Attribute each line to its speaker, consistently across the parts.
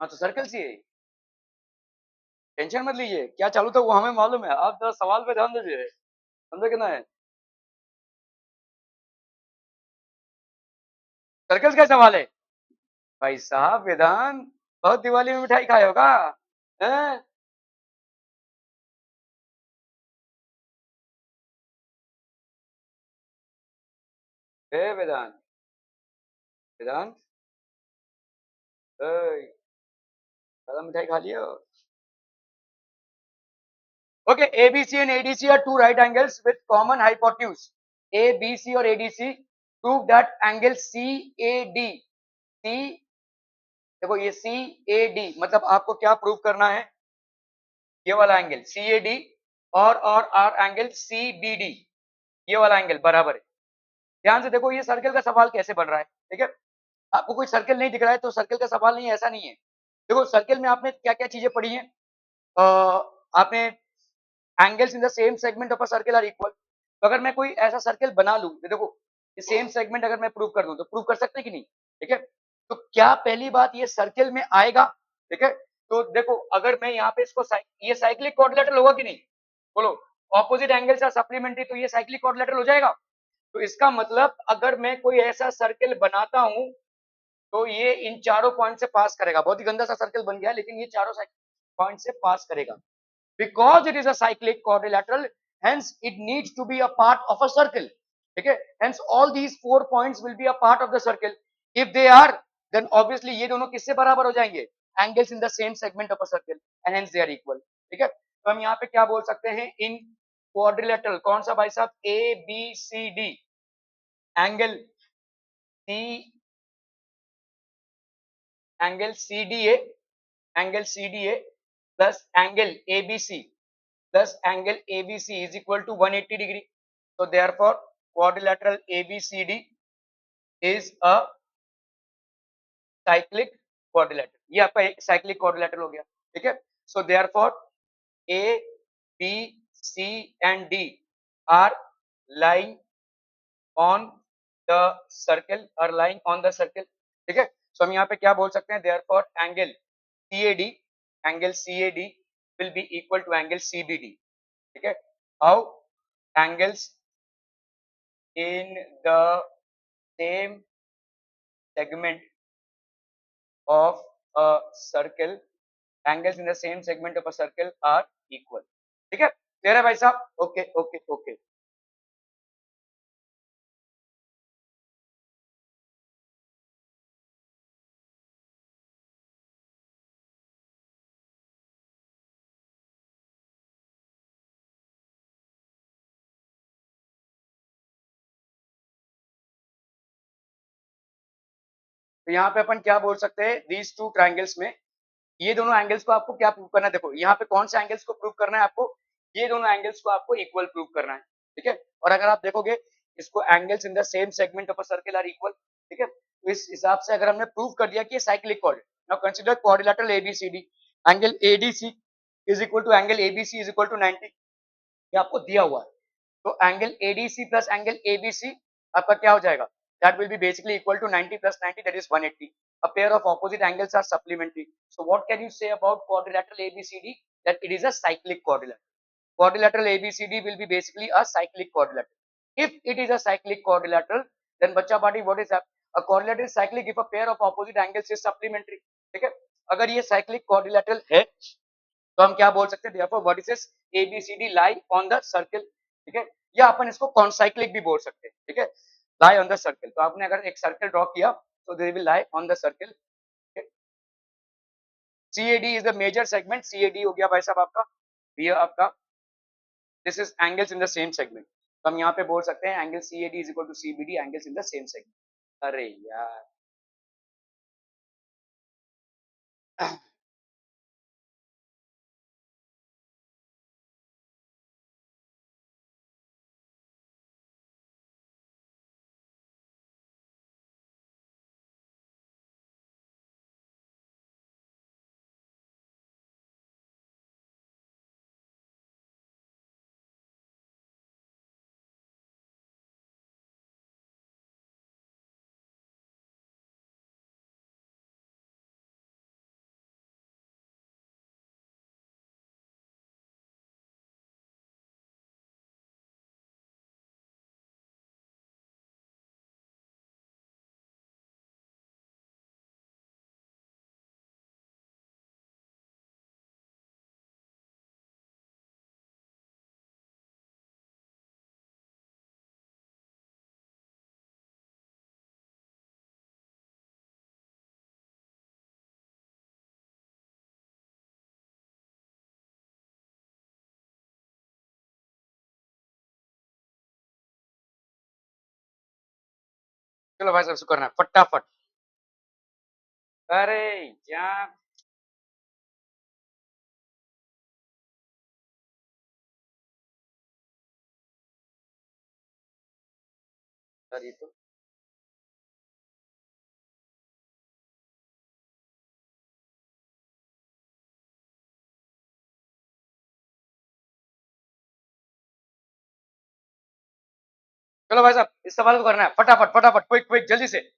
Speaker 1: हाँ तो सर्कल सी है, टेंशन मत लीजिए, क्या चालू था वो हमें मालूम है, आप जरा सवाल पे ध्यान दीजिए, समझे कि नहीं। सर्कल का सवाल है भाई साहब, वेदांत बहुत दिवाली में मिठाई खाए होगा हैं? वेदांत, वेदांत, ए, ज्यादा मिठाई खा लियो। Okay, ABC and ADC are two right angles with common hypotenuse. ABC और ADC prove that angle CAD, C, देखो ये CAD मतलब आपको क्या प्रूव करना है, ये वाला एंगल CAD और एंगल CBD, ये वाला एंगल बराबर है। ध्यान से देखो ये सर्कल का सवाल कैसे बन रहा है, ठीक है। आपको कोई सर्कल नहीं दिख रहा है तो सर्कल का सवाल नहीं है, ऐसा नहीं है। देखो सर्कल में आपने क्या क्या चीजें पढ़ी हैं, आपने angles in the same segment of a circle are equal. तो अगर मैं कोई ऐसा सर्कल बना लूं, देखो ये सेम सेगमेंट अगर मैं प्रूव कर दूं तो प्रूव कर सकते हैं कि नहीं, ठीक है। तो क्या पहली बात ये सर्कल में आएगा, ठीक है। तो देखो अगर मैं यहाँ पे इसको ये साइक्लिक कोऑर्डिनेटर होगा कि नहीं, बोलो। ऑपोजिट एंगल्स आर सप्लीमेंट्री, तो ये साइक्लिक कोऑर्डिनेटर हो जाएगा। तो इसका मतलब अगर मैं कोई ऐसा सर्कल बनाता हूं तो ये इन चारों पॉइंट से पास करेगा। बहुत ही गंदा सा सर्कल बन गया, लेकिन ये चारों पॉइंट से पास करेगा। Because it is a cyclic quadrilateral, hence it needs to be a part of a circle. Okay, hence all these 4 points will be a part of the circle. If they are, then obviously ये दोनों किससे बराबर हो जाएंगे, angles in the same segment of a circle, and hence they are equal. ठीक है, तो हम यहाँ पे क्या बोल सकते हैं, इन quadrilateral कौन सा भाई साहब, ABCD angle C, angle CDA, angle CDA plus angle ABC plus angle ABC is equal to 180 degree. So therefore quadrilateral ABCD is a cyclic quadrilateral. ये आपका एक cyclic quadrilateral हो गया, ठीक है। So therefore A, B, C and D are lying on the circle, are lying on the circle, ठीक है। So हम यहाँ पे क्या बोल सकते हैं, therefore angle CAD will be equal to angle CBD, ठीक है। How angles in the same segment of a circle, angles in the same segment of a circle are equal. ठीक है, क्लियर है भाई साहब, ओके ओके ओके। तो यहाँ पे अपन क्या बोल सकते हैं, दीज टू ट्राइंगल्स में ये दोनों एंगल्स को आपको क्या प्रूव करना है, देखो यहाँ पे कौन से एंगल्स को प्रूव करना है आपको, ये दोनों एंगल्स को आपको इक्वल प्रूव करना है, ठीक है। और अगर आप देखोगे इसको angles in the same segment of a circle are equal, ठीक है। तो इस हिसाब से अगर हमने प्रूव कर दिया कि ये cyclic coordinate, now consider quadrilateral ABCD, angle ADC is equal to angle ABC is equal to 90, ये आपको दिया हुआ है। तो angle ADC plus angle ABC आपका क्या हो जाएगा, that will be basically equal to 90 plus 90, that is 180. A pair of opposite angles are supplementary. So what can you say about quadrilateral ABCD? That it is a cyclic quadrilateral. Quadrilateral ABCD will be basically a cyclic quadrilateral. If it is a cyclic quadrilateral, then बच्चा party what is that? A quadrilateral is cyclic if a pair of opposite angles is supplementary. ठीक है, अगर ये cyclic quadrilateral है तो हम क्या बोल सकते हैं, therefore vertices ABCD lie on the circle, ठीक है। या अपन इसको कॉन्साइक्लिक भी बोल सकते हैं, ठीक है, lie on the circle। तो आपने अगर एक सर्कल ड्रॉ किया तो they will lie on the circle। CAD is the major segment, CAD हो गया भाई साहब आपका, ये आपका this is angles in the same segment. तो हम यहाँ पे बोल सकते हैं angle CAD is equal to CBD angles in the same segment. अरे यार चलो भाई साहब इसको करना है फटाफट। अरे यार सर ये तो चलो भाई साहब इस सवाल को करना है फटाफट फटाफट क्विक क्विक जल्दी से।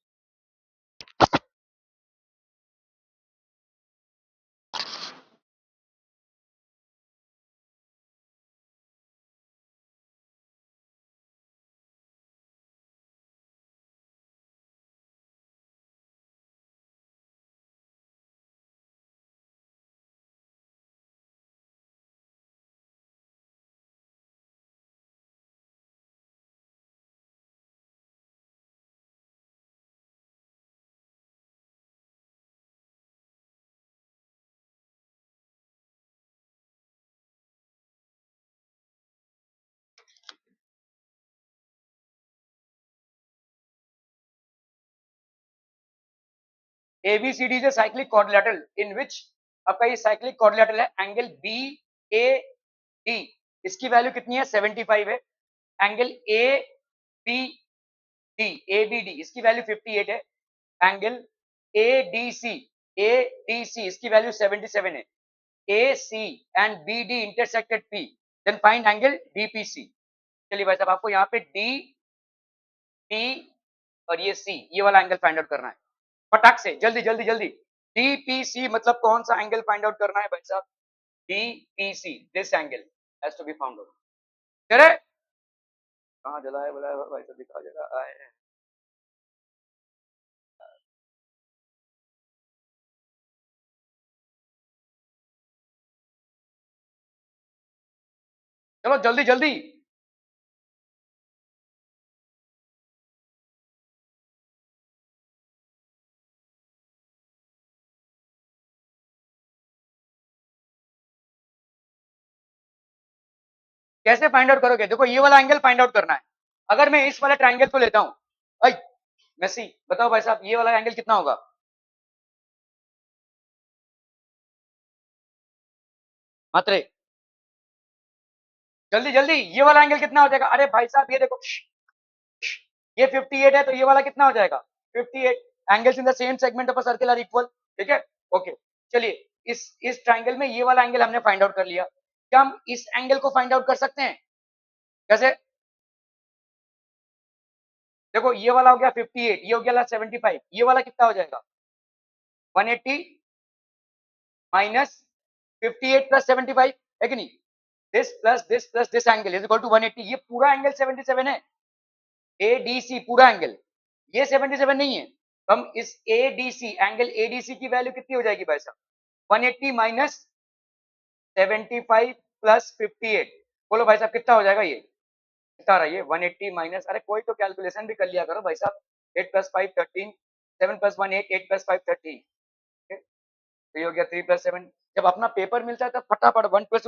Speaker 1: ABCD is a cyclic quadrilateral in which आपका ये साइक्लिक quadrilateral है एंगल BAD इसकी वैल्यू कितनी है 75 है। एंगल ABD इसकी वैल्यू 58 है। एंगल ADC ADC इसकी वैल्यू 77 है। AC and BD intersected P then find angle DPC। चलिए भाई साहब आपको यहाँ पे D P और ये C ये वाला एंगल फाइंड आउट करना है फटाक से जल्दी जल्दी जल्दी। DPC मतलब कौन सा एंगल फाइंड आउट करना है भाई साहब DPC this angle has to be found out. चले कहाँ जलाए बुलाए भाई साहब दिखा जला आए। चलो जल्दी जल्दी कैसे फाइंड आउट करोगे। देखो ये वाला एंगल फाइंड आउट करना है। अगर मैं इस वाले ट्रायंगल को लेता हूं आई मेसी बताओ भाई साहब ये वाला एंगल कितना होगा। मात्रे जल्दी जल्दी ये वाला एंगल कितना हो जाएगा। अरे भाई साहब ये देखो ये 58 है तो ये वाला कितना हो जाएगा 58 angles in the same segment of a circle are equal. ठीक है ओके चलिए इस ट्रायंगल में ये वाला एंगल हमने फाइंड आउट कर लिया। क्या हम इस एंगल को फाइंड आउट कर सकते हैं कैसे। देखो ये वाला हो गया 58 ये हो गया 75 ये वाला कितना हो जाएगा 180 माइनस 58 प्लस 75 है कि नहीं। This this angle is equal to 180 ये पूरा एंगल 77 है। ADC पूरा एंगल ये 77 नहीं है। हम इस ADC एंगल ADC की वैल्यू कितनी हो जाएगी भाई साहब 180 माइनस 75 प्लस 58 बोलो भाई साहब कितना हो जाएगा ये कितना रहा ये 180 माइनस अरे कोई तो कैलकुलेशन भी कर लिया करो भाई साहब 8 प्लस 5 13 7 प्लस 1 8 8 प्लस 5 13 तो ये हो गया 3 प्लस 7 जब अपना पेपर मिलता है तब फटाफट 1 प्लस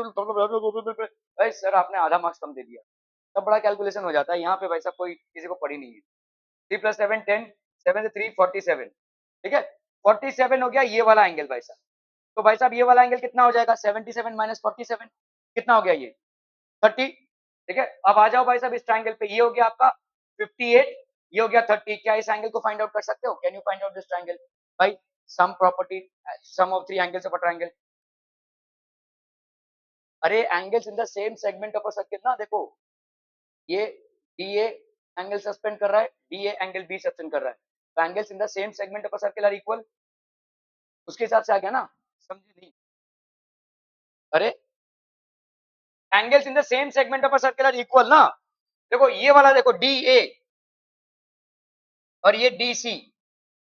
Speaker 1: सर आपने आधा मार्क्स कम दे दिया तब बड़ा कैलकुलेशन हो जाता है यहाँ पे भाई साहब कोई किसी को पड़ी नहीं है। 3 प्लस 7 10 7 से 3 47 ठीक है 47 हो गया ये वाला एंगल भाई साहब। तो भाई साहब ये वाला एंगल कितना हो जाएगा 77 माइनस 47 कितना हो गया ये 30। ठीक है अब आ जाओ भाई साहब इस ट्रायंगल पे ये हो गया आपका 58 ये हो गया 30 क्या इस एंगल को फाइंड आउट कर सकते हो can you find out this triangle भाई sum property sum of three angles of a triangle. अरे angles in the same segment of a circle ना देखो ये DA एंगल सस्पेंड कर रहा है DA एंगल B सस्पेंड कर रहा है तो angles in the same segment of a circle are equal उसके हिसाब से आ गया ना समझे नहीं। अरे angles in the same segment of a circle are equal ना देखो ये वाला देखो DA और ये DC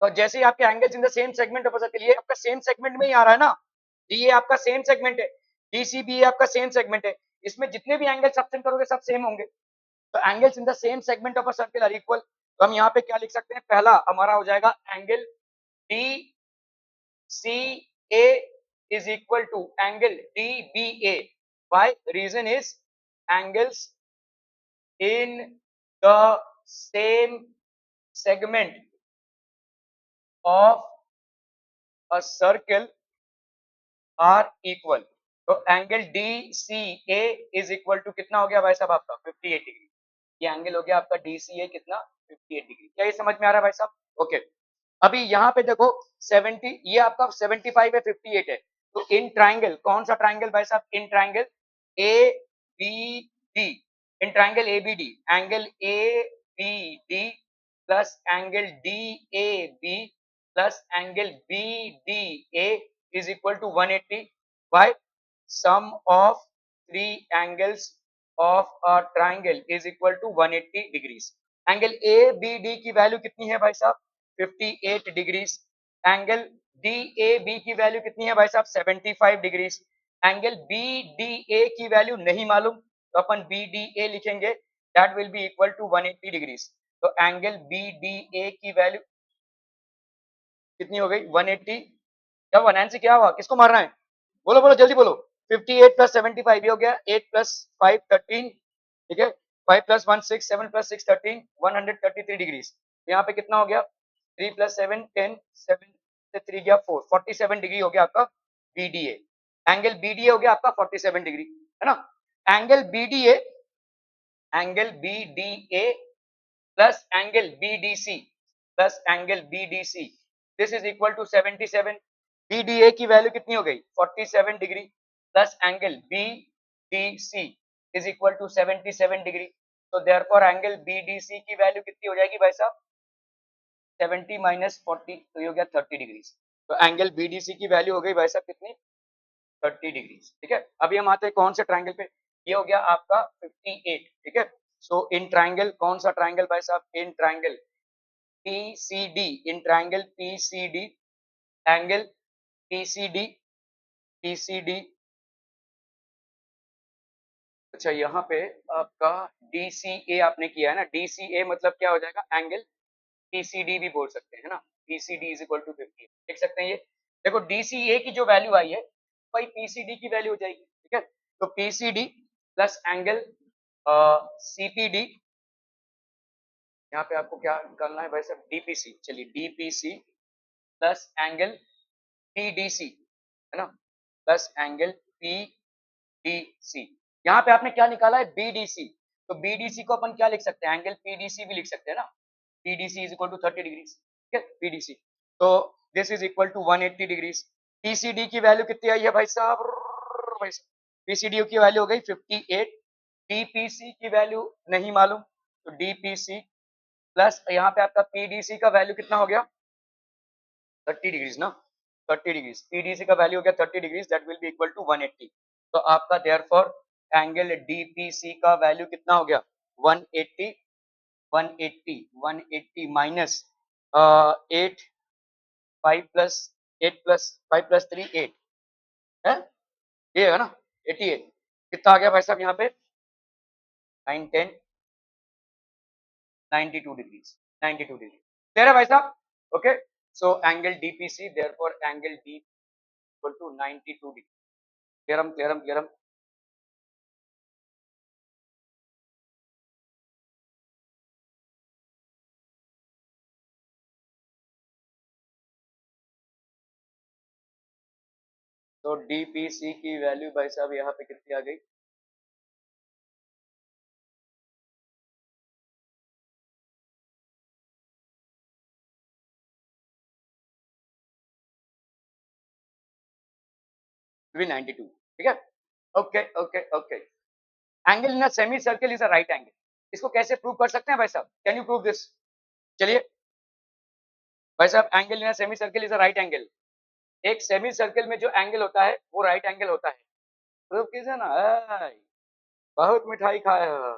Speaker 1: तो जैसे ही आपके angles in the same segment of a circle ये आपका सेम सेगमेंट में ही आ रहा है ना DA आपका सेम सेगमेंट है DCB आपका सेम सेगमेंट है इसमें जितने भी एंगल सब्टेंड करोगे सब सेम होंगे तो angles in the same segment of a circle are equal. तो हम यहाँ पे क्या लिख सकते हैं पहला हमारा हो जाएगा angle DCA is equal to angle DBA. Why? Reason is angles in the same segment of a circle are equal, तो angle D C A is equal to कितना हो गया भाई साहब आपका 58 डिग्री। ये एंगल हो गया आपका डी सी ए कितना 58 डिग्री। क्या ये समझ में आ रहा है भाई साहब? ओके अभी यहाँ पे देखो 70, ये आपका 75 है 58 है, तो इन ट्राइंगल कौन सा ट्राइंगल भाई साहब? In triangle A B D, in triangle A B D, angle A B D plus angle D A B plus angle B D A is equal to 180 by sum of three angles of a triangle is equal to 180 degrees। Angle A B D की value कितनी है भाई साहब? 58 degrees. Angle D A B की value कितनी है भाई साहब? 75 degrees. Angle B D A की वैल्यू नहीं मालूम, तो अपन बी डी ए लिखेंगे, that will be equal to 180 degrees. तो एंगल बी डी ए की वैल्यू कितनी हो गई? 180। क्या हुआ नैन्सी, क्या हुआ, किसको मारना है? बोलो बोलो जल्दी बोलो। 58 प्लस 75 ये हो गया 8 प्लस 5 13, ठीक है 5 प्लस 1 6 7 प्लस 6 13, 133 डिग्रीज। यहाँ पे कितना हो गया? 3 प्लस 7 10, 7 से 3 गया 4, 47 डिग्री हो गया आपका बीडीए। एंगल बीडीए हो गया आपका 47 डिग्री, है ना। Angle BDA, angle BDA plus angle BDC plus angle BDC, this is equal to 77। BDA की वैल्यू कितनी हो गई? 47 degree plus angle BDC is equal to 77 degree. तो देयरफॉर एंगल बीडीसी की वैल्यू कितनी हो जाएगी भाई साहब? 70 माइनस 40, तो ये हो गया 30 डिग्री। तो एंगल बीडीसी की वैल्यू हो गई भाई साहब कितनी? 30 डिग्री। ठीक है अभी हम आते हैं कौन से ट्राइंगल पे, ये हो गया आपका 58। ठीक है सो इन ट्राइंगल, कौन सा ट्राइंगल भाई साहब? In triangle PCD, in triangle PCD, angle PCD, PCD, अच्छा यहाँ पे आपका DCA आपने किया है ना, DCA मतलब क्या हो जाएगा? एंगल PCD भी बोल सकते हैं, है ना। PCD इज इक्वल टू 50, देख सकते हैं ये। देखो DCA की जो वैल्यू आई है भाई PCD की वैल्यू हो जाएगी। ठीक है तो PCD प्लस एंगल CPD, यहाँ पे आपको क्या निकालना है भाई साहब? DPC। चलिए DPC प्लस एंगल PDC, है ना, प्लस एंगल PDC। यहाँ पे आपने क्या निकाला है? BDC। तो BDC को अपन क्या लिख सकते हैं? एंगल PDC भी लिख सकते हैं ना। PDC is equal to 30 degree. ठीक है PDC, तो this is equal to 180 degree. PCD की वैल्यू कितनी आई है भाई साहब? भाई साहब PCD की वैल्यू हो गई 58। DPC की वैल्यू नहीं मालूम, तो DPC प्लस यहाँ पे आपका PDC का वैल्यू कितना हो गया? 30 डिग्रीज ना, 30 डिग्रीज। PDC का वैल्यू हो गया 30 degrees, that will be equal to 180। तो आपका देयरफॉर एंगल DPC का वैल्यू कितना हो गया? 180। 180, 180 माइनस 8, 5 प्लस 8 प्लस 5 प्लस 3 8 है, ये है ना 88। कितना आ गया भाई साहब यहाँ पे? 9 10 92 डिग्रीज, 92 डिग्री। क्लियर है भाई साहब? Okay so angle DPC therefore angle D equal to 92 degree. क्लियरम क्लियरम क्लियरम। तो DPC की वैल्यू भाई साहब यहाँ पे कितनी आ गई? भी 92। ठीक है okay okay okay. Angle in a semi circle is a right angle, इसको कैसे प्रूव कर सकते हैं भाई साहब? Can you prove this? चलिए भाई साहब angle in a semi circle is a right angle, एक सेमी सर्कल में जो एंगल होता है वो राइट एंगल होता है। प्रूव कीजिए ना। बहुत मिठाई खाए हो,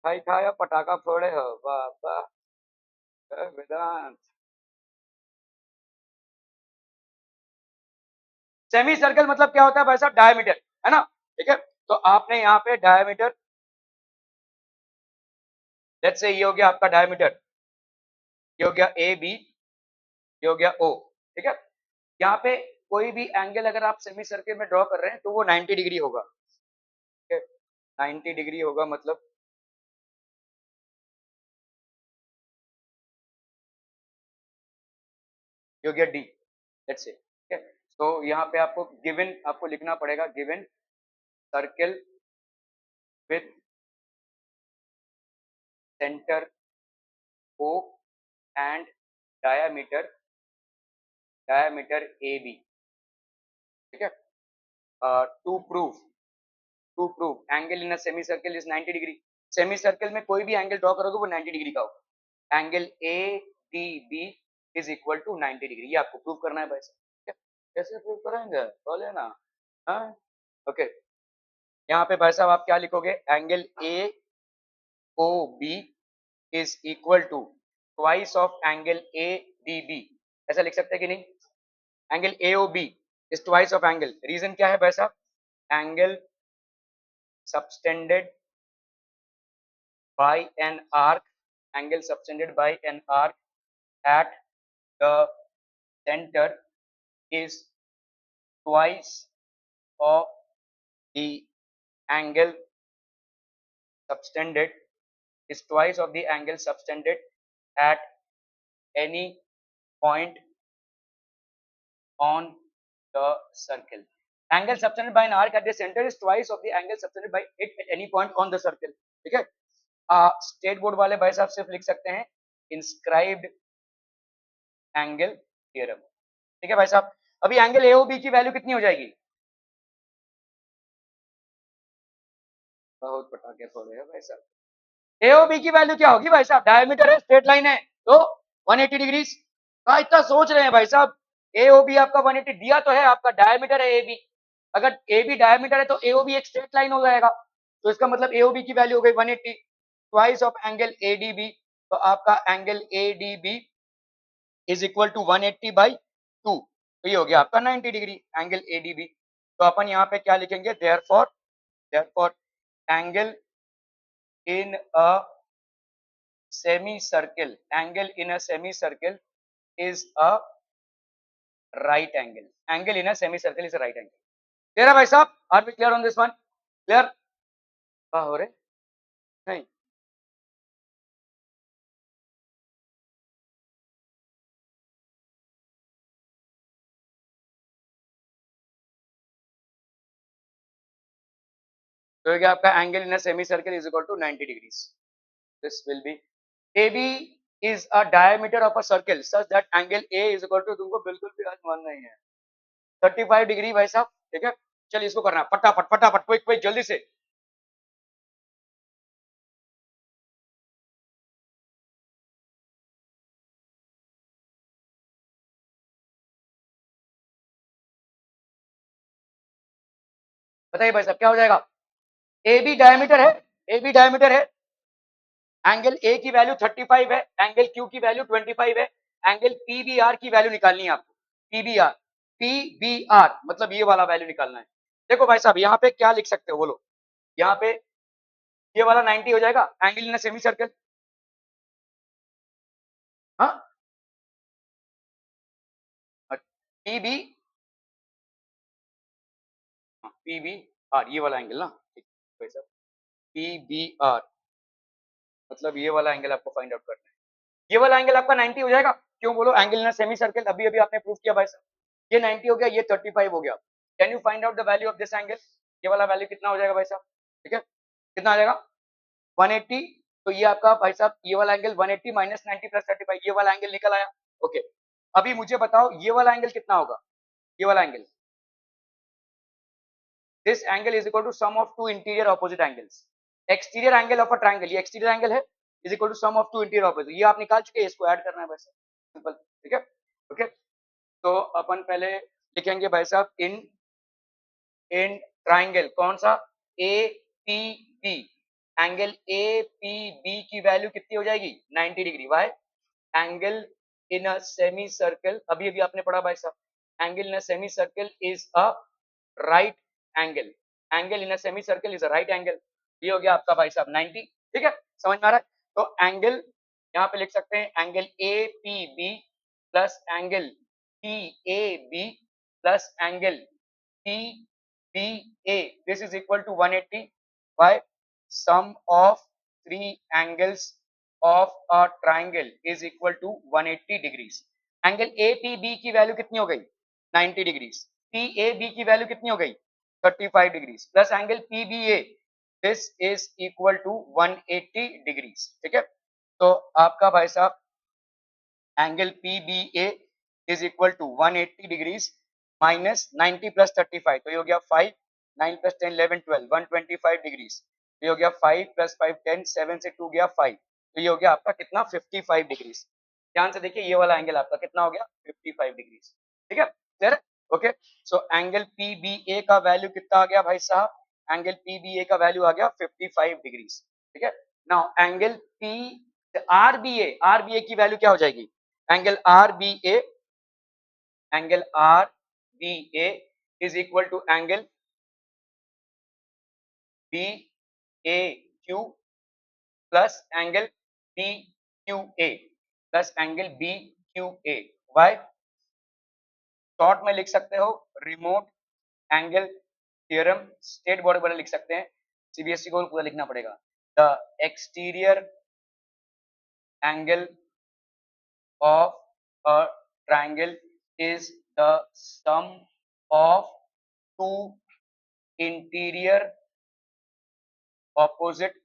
Speaker 1: मिठाई खाया पटाखा फोड़े हो, वाह वाह। वेदांत, सेमी सर्कल मतलब क्या होता है भाई साहब? डायमीटर, है ना। ठीक है तो आपने यहाँ पे डायमीटर, लेट्स से ये हो गया आपका डायमीटर, ये हो गया AB, ये हो गया O। ठीक है यहाँ पे कोई भी एंगल अगर आप सेमी सर्कल में ड्रॉ कर रहे हैं तो वो 90 डिग्री होगा। ठीक है 90 डिग्री होगा मतलब हो गया डी, लेट्स से, ठीक है। तो यहाँ पे आपको गिवन आपको लिखना पड़ेगा, given circle with centre O and diameter A B, ठीक है। To prove angle in a semi circle is 90 degree. Semi circle में कोई भी एंगल ड्रॉ करोगे वो 90 डिग्री का होगा। Angle A D B is equal to 90 degree, ये आपको प्रूव करना है भाई साहब। कैसे प्रूव करेंगे, बोले ना। हाँ, ओके। यहाँ पे भाई साहब आप क्या लिखोगे, angle A O B is equal to twice of angle A D B, ऐसा लिख सकते हैं कि नहीं। Angle A O B is twice of angle, reason क्या है भाई साहब, angle subtended by an arc, angle subtended by an arc at the center is twice of the angle subtended at any point on the circle. Angle subtended by an arc at the center is twice of the angle subtended by it at any point on the circle, ठीक है। State board वाले भाई साहब सिर्फ लिख सकते हैं inscribed angle theorem, ठीक है भाई साहब। अभी एंगल एओबी की वैल्यू कितनी हो जाएगी, बहुत पटाखे फोड़े हैं भाई साहब। एओबी की वैल्यू क्या होगी भाई साहब, डायमीटर है, स्ट्रेट लाइन है, तो 180 डिग्री का इतना सोच रहे हैं भाई साहब। एओबी आपका 180 दिया तो है, आपका डायमीटर है एबी, अगर एबी डायमीटर है तो एओबी एक स्ट्रेट लाइन हो जाएगा, तो इसका मतलब एओबी की वैल्यू हो गई 180 ट्वाइस ऑफ एंगल एडीबी, तो आपका angle ADB is equal to 180 by 2, तो ये हो गया आपका 90 डिग्री एंगल एडीबी। तो अपन यहाँ पे क्या लिखेंगे, therefore angle in a semi circle is a right angle in a semi circle is a right angle. Clear है भाई साहब, are we clear on this one, clear हो रहे नहीं। तो ये आपका angle in a semi circle is equal to 90 degrees, this will be AB is a diameter of a circle such that angle A is equal to, तुमको बिल्कुल भी आज मन नहीं है, 35 डिग्री भाई साहब, ठीक है। चलिए इसको करना फटाफट फटाफट, क्विक क्विक जल्दी से। बताइए भाई साहब क्या हो जाएगा, AB डायमीटर है, AB डायमीटर है, एंगल A की वैल्यू 35 है, एंगल Q की वैल्यू 25 है, एंगल PBR की वैल्यू निकालनी है आपको, PBR PBR मतलब ये वाला वैल्यू निकालना है। देखो भाई साहब यहाँ पे क्या लिख सकते हो बोलो, यहाँ पे ये वाला 90 हो जाएगा एंगल इन सेमी सर्कल, हाँ पीबी PBR ये वाला एंगल ना, ठीक है भाई साहब, PBR मतलब ये वाला एंगल आपको फाइंड आउट करना है। ये वाला एंगल आपका 90 हो जाएगा, क्यों बोलो, एंगल इन सेमी सर्कल अभी अभी आपने प्रूव किया भाई साहब, ये 90 हो गया, ये 35 हो गया। Can you find out the value of this angle, ये वाला वैल्यू कितना हो जाएगा भाई साहब, ठीक है, कितना आ जाएगा 180, तो ये आपका भाई साहब ये वाला एंगल 180 माइनस 90 प्लस 35, ये वाला एंगल निकल आया। ओके, अभी मुझे बताओ ये वाला एंगल कितना होगा, ये वाला angle, this angle is equal to sum of two interior opposite angles, exterior angle of a triangle, ये exterior angle है, is equal to sum of two interior opposite, ये आप निकाल चुके हैं, इसको ऐड करना है बस, सिंपल, ठीक है। ओके, तो अपन पहले लिखेंगे भाई साहब इन ट्राइंगल कौन सा, A P B, angle A P B की वैल्यू कितनी हो जाएगी 90 degree, why angle in a semi circle, अभी अभी आपने पढ़ा भाई साहब, angle in a semi circle is a right angle, angle in a semi circle is a right angle, ये हो गया आपका भाई साहब 90, ठीक है, समझ में आ रहा है। तो एंगल यहाँ पे लिख सकते हैं angle A P B plus angle P A B plus angle P B A, this is equal to 180 by sum of three angles of a triangle is equal to 180 degrees, angle A P B की value कितनी हो गई 90 degrees, P A B की value कितनी हो गई 35 degrees, plus angle P B A, this is equal to 180 degrees. ठीक है, तो आपका भाई साहब angle P B A is equal to 180 degrees minus 90 plus 35, तो ये हो गया 5, 9 प्लस 10 11 12 125 डिग्रीज, ये हो गया 5 प्लस 5 10, 7 से 2 गया 5, तो ये हो गया आपका कितना 55 डिग्रीज। ध्यान से देखिए ये वाला एंगल आपका कितना हो गया 55 डिग्रीज। ठीक है, क्लियर है? Okay, so angle P B A का वैल्यू कितना आ गया भाई साहब, एंगल पी बी ए का वैल्यू आ गया 55 डिग्रीज। ठीक है, now angle P R B A की वैल्यू क्या हो जाएगी, angle R B A, angle R B A is equal to angle B A Q plus angle B Q A plus angle B Q A, why short में लिख सकते हो remote angle theorem, state board वाले लिख सकते हैं, CBSE को पूरा लिखना पड़ेगा। The exterior angle of a triangle is the sum of two interior opposite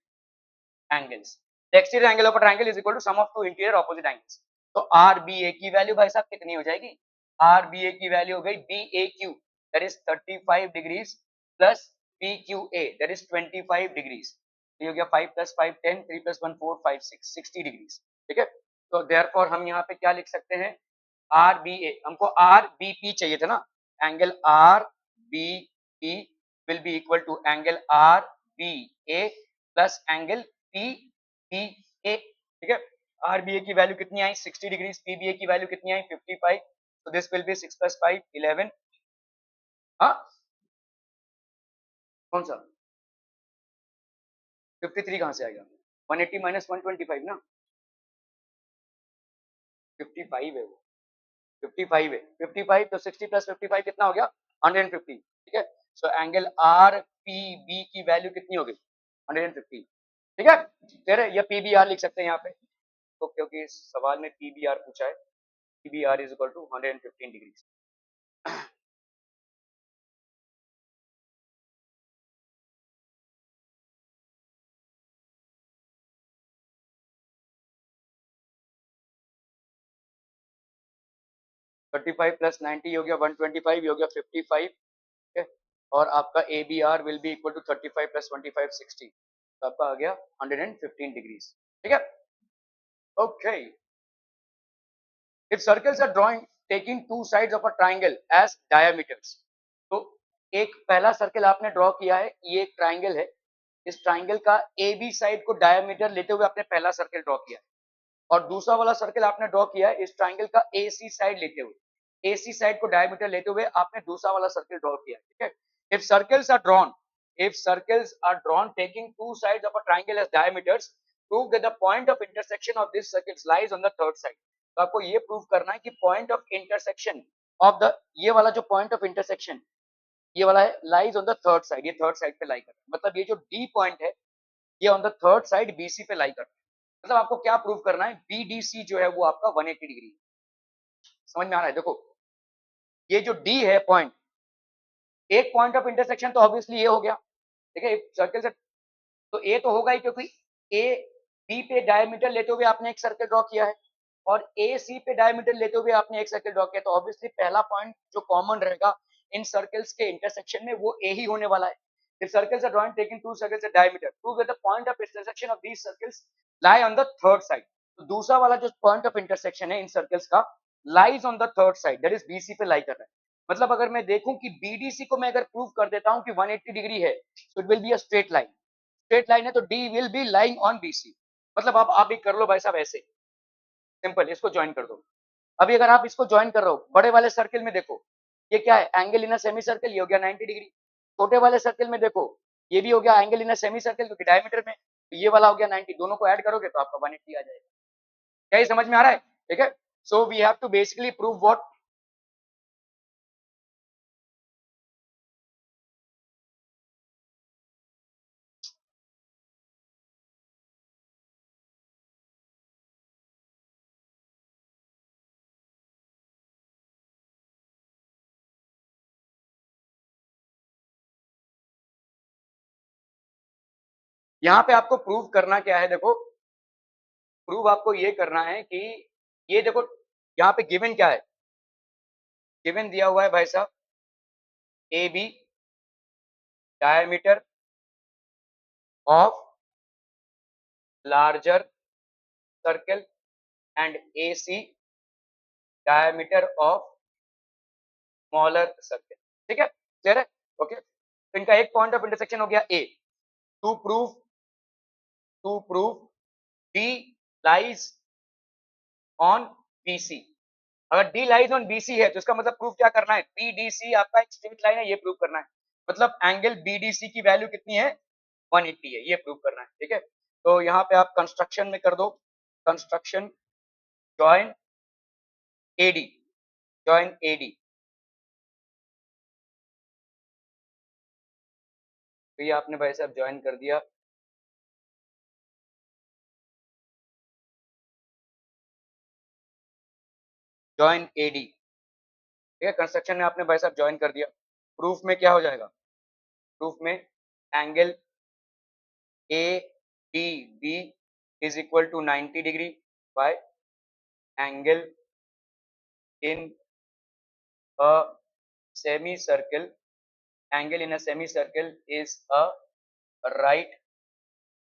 Speaker 1: angles. The exterior angle of a triangle is equal to sum of two interior opposite angles. तो RBA की value भाई साहब कितनी हो जाएगी, RBA की value हो गई BAQ that is 35 degrees plus PQA that is 25 degrees, ये हो गया 5 plus 5 10, 3 plus 1 4 5 6 60 degrees। ठीक है, तो therefore हम यहाँ पे क्या लिख सकते हैं, आर बी ए, हमको आर बी पी चाहिए था ना, angle R B P will be equal to angle R B A plus angle P B A. ठीक है, आर बी ए की वैल्यू कितनी आई 60 डिग्रीज, पी बी ए की वैल्यू कितनी आई 55, तो दिस विल बी 6 प्लस 5 11। हाँ कौन सा 53 कहाँ से आएगा, 180 माइनस 125 ना, 55 है वो, 55 है, 55 तो 60 प्लस 55 कितना हो गया 150। ठीक है, so angle R P B की वैल्यू कितनी हो गई 150। ठीक है, फिर या पी बी आर लिख सकते हैं यहाँ पे, तो क्योंकि इस सवाल में पी बी आर पूछा है, P B R is equal to 115 degree. 35 plus 90 हो गया 125, हो गया 55। ठीक है, और आपका A B R will be equal to 35 plus 25 60, तो आपका आ गया 115 डिग्रीज। ठीक है, okay, if circles are drawn taking two sides of a triangle as diameters, तो एक पहला सर्कल आपने ड्रॉ किया है, ये एक ट्राइंगल है, इस ट्राइंगल का ए बी साइड को डायमीटर लेते हुए आपने पहला सर्कल ड्रॉ किया है, और दूसरा वाला सर्कल आपने ड्रॉ किया है इस ट्राइंगल का ए सी साइड लेते हुए, ए सी साइड को डायमीटर लेते हुए आपने दूसरा वाला सर्कल ड्रॉ किया है। ठीक है, if circles are drawn taking two sides of a triangle as diameters, prove that the point of intersection of these circles lies on the third side। तो आपको ये प्रूव करना है कि point of intersection of the, ये वाला जो point of intersection ये वाला है lies on the third side, ये थर्ड साइड पे लाई करता है, मतलब ये जो डी पॉइंट है ये on the third side BC पे लाई करता है। मतलब आपको क्या प्रूव करना है, बीडीसी जो है वो आपका 180 डिग्री, समझ में आ रहा है? देखो ये जो डी है पॉइंट, एक पॉइंट ऑफ इंटरसेक्शन तो ऑब्वियसली ये हो गया। ठीक है, सर्कल से तो ए तो होगा ही, क्योंकि ए बी पे डायमीटर लेते हुए आपने एक सर्कल ड्रॉ किया है और ए सी पे डायमीटर लेते हुए आपने एक सर्कल ड्रॉ किया, तो ऑब्वियसली पहला पॉइंट जो कॉमन रहेगा इन सर्कल्स के इंटरसेक्शन में वो ए ही होने वाला है। If circles are drawn taking two circles at diameter, prove that the point of intersection of these circles lie on the third side। तो दूसरा वाला जो पॉइंट ऑफ इंटरसेक्शन है इन सर्कल्स का lies on the third side, that is BC पे लाई कर रहा है। मतलब अगर मैं देखूं कि बीडीसी को मैं अगर प्रूव कर देता हूं कि 180 डिग्री है, so it will be a straight line, straight line है तो D will be lying on BC. मतलब आप भी कर लो भाई साहब ऐसे, सिंपल, इसको ज्वाइन कर दो। अभी अगर आप इसको ज्वाइन कर रहे हो बड़े वाले सर्कल में, देखो ये क्या है, angle in a semi circle, ये हो गया 90 डिग्री। छोटे वाले सर्कल में देखो ये भी हो गया angle in a semi circle क्योंकि डायमीटर में, तो ये वाला हो गया 90, दोनों को ऐड करोगे तो आपका 180 आ जाएगा। क्या ये समझ में आ रहा है? ठीक है, so we have to basically prove what, यहाँ पे आपको प्रूव करना क्या है, देखो प्रूव आपको ये करना है कि ये देखो यहाँ पे गिवन क्या है, गिवन दिया हुआ है भाई साहब A B diameter of larger circle and A C diameter of smaller circle. ठीक है, क्लियर है? ओके, तो इनका एक पॉइंट ऑफ इंटरसेक्शन हो गया A. To prove D lies on BC. अगर डी लाइज ऑन बीसी है तो इसका मतलब प्रूफ क्या करना है, बीडीसी आपका एक स्ट्रेट लाइन है, ये प्रूव करना है। मतलब एंगल बीडीसी की वैल्यू कितनी है, 180 है, ये प्रूव करना है। ठीक है, तो यहाँ पे आप कंस्ट्रक्शन में कर दो, construction join AD, join AD. तो ये आपने भाई साहब ज्वाइन कर दिया, जॉइन एडी। ठीक है, कंस्ट्रक्शन में आपने भाई साहब ज्वाइन कर दिया। प्रूफ में क्या हो जाएगा, प्रूफ में angle A D B is equal to 90 degree by angle in a semi circle, angle in a semi circle is a right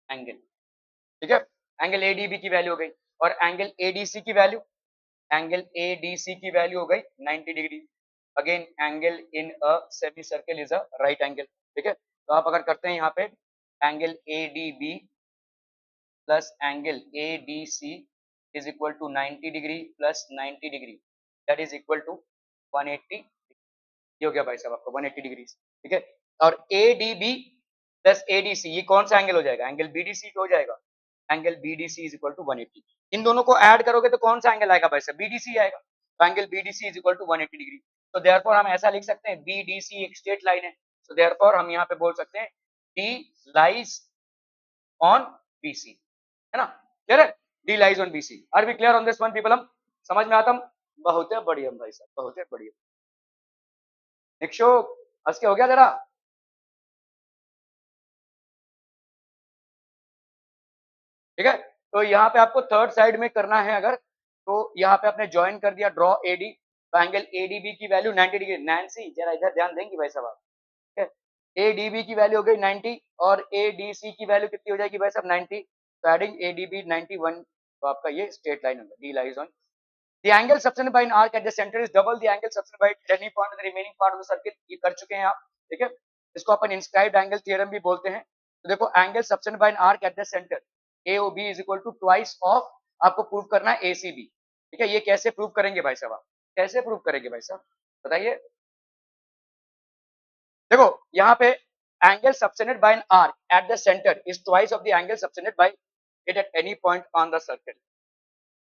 Speaker 1: angle. ठीक है, एंगल एडीबी की वैल्यू हो गई, और एंगल एडीसी की वैल्यू, एंगल एडीसी की value हो गई 90 degree. Again angle in a semi circle is a right angle. ठीक है, तो आप अगर करते हैं यहाँ पे angle ADB plus angle ADC is equal to 90 degree plus 90 degree, that is equal to 180। ये हो गया भाई साहब आपका 180 डिग्री। ठीक है, और एडीबी प्लस एडीसी ये कौन सा एंगल हो जाएगा, एंगल बीडीसी हो जाएगा। Angle BDC is equal to 180। इन दोनों को ऐड करोगे तो कौन सा एंगल आएगा भाई साहब, बीडीसी आएगा। तो angle BDC is equal to 180 degree. तो देयरफॉर हम ऐसा लिख सकते हैं, बीडीसी एक स्ट्रेट लाइन है, तो देयरफॉर हम यहाँ पे बोल सकते हैं डी लाइज ऑन बीसी, है ना? क्लियर है, D lies on BC. Are we clear on this one people? हम समझ में आता? बहुत है बढ़िया भाई साहब, बहुत है बढ़िया। निक्षो हंस के हो गया जरा। ठीक है, तो यहाँ पे आपको थर्ड साइड में करना है अगर, तो यहाँ पे आपने ज्वाइन कर दिया ड्रॉ एडी, तो एंगल एडीबी की वैल्यू 90 डिग्री। नैन्सी जरा इधर ध्यान देंगी भाई साहब, ठीक है, एडीबी की वैल्यू हो गई 90 और एडीसी की वैल्यू कितनी हो जाएगी भाई साहब 90, तो एडिंग एडीबी 91, तो आपका ये स्ट्रेट लाइन होगा, D lies on the angle subtended by an arc at the center is double the angle subtended by any point of the remaining part of the circle। ये कर चुके हैं आप। ठीक है, इसको अपन इंस्क्राइब्ड एंगल थ्योरम भी बोलते हैं। तो देखो angle subtended by an arc at the centre AOB is equal to twice of, आपको प्रूव करना है ACB। ठीक है, ये कैसे प्रूव करेंगे भाई साहब, आप कैसे प्रूव करेंगे भाई साहब बताइए। देखो यहाँ पे angle subtended by an arc at the centre is twice of the angle subtended bye it at any point on the circle.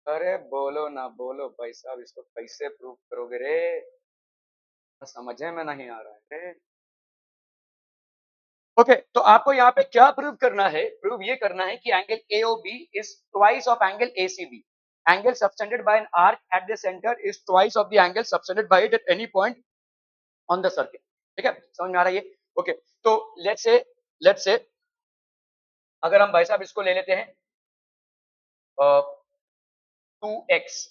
Speaker 1: अरे बोलो ना बोलो भाई साहब, इसको कैसे प्रूव करोगे रे, समझे में नहीं आ रहा है। ओके, तो आपको यहाँ पे क्या प्रूव करना है, प्रूव ये करना है कि angle AOB is twice of angle ACB। Angle subtended by an arc at the centre is twice of the angle subtended bye it at any point on the circle. ठीक है, समझ में आ रहा है ये? ओके, तो लेट्स से अगर हम भाई साहब इसको ले लेते हैं 2x,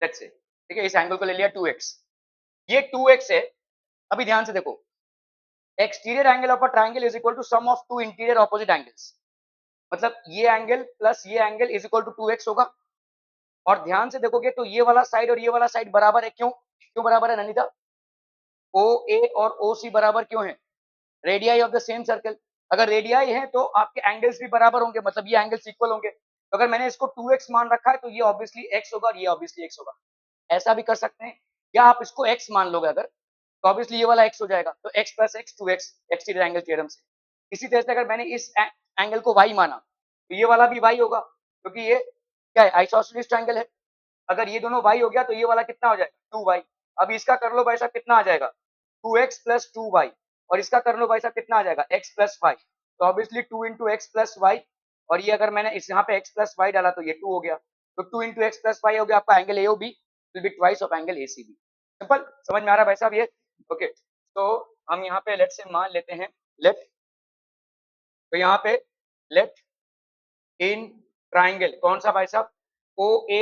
Speaker 1: लेट्स से, ठीक है, इस एंगल को ले लिया 2x, ये 2x है। अभी ध्यान से देखो, exterior angle of a triangle is equal to sum of two interior opposite angles. मतलब ये एंगल प्लस ये angle is equal to 2x होगा। और ध्यान से देखोगे तो ये वाला साइड और ये वाला साइड बराबर है, क्यों क्यों बराबर है नंदिता? OA और OC बराबर क्यों है? Radii of the same circle. अगर रेडियाई है तो आपके एंगल्स भी बराबर होंगे, मतलब ये एंगल्स इक्वल होंगे। तो अगर मैंने इसको 2x मान रखा है तो ये ऑब्वियसली x होगा और ये ऑब्वियसली x होगा। ऐसा भी कर सकते हैं, या आप इसको x मान लोगे अगर, तो ऑब्वियसली ये वाला x हो जाएगा, तो x plus x 2x exterior angle theorem से। इसी तरह से अगर मैंने इस एंगल को y माना तो ये वाला भी y होगा, क्योंकि ये क्या है, आइसोसेलेस ट्रायंगल है। अगर ये दोनों y हो गया तो ये वाला कितना हो जाएगा, 2y। अब इसका कर लो भाई साहब, कितना आ जाएगा, 2x प्लस 2y। और इसका कर लो भाई साहब, कितना आ जाएगा, x प्लस y। तो obviously 2 into x plus y, और ये अगर मैंने इस यहाँ पे x प्लस वाई डाला तो ये 2 हो गया। तो 2 इंटू एक्स प्लस वाई हो गया आपका angle AOB will be twice of angle ACB। Simple, समझ में आ रहा है भाई साहब ये? ओके, तो हम यहाँ पे लेट से मान लेते हैं, लेट, तो यहाँ पे लेट इन ट्राइंगल कौन सा भाई साहब, O A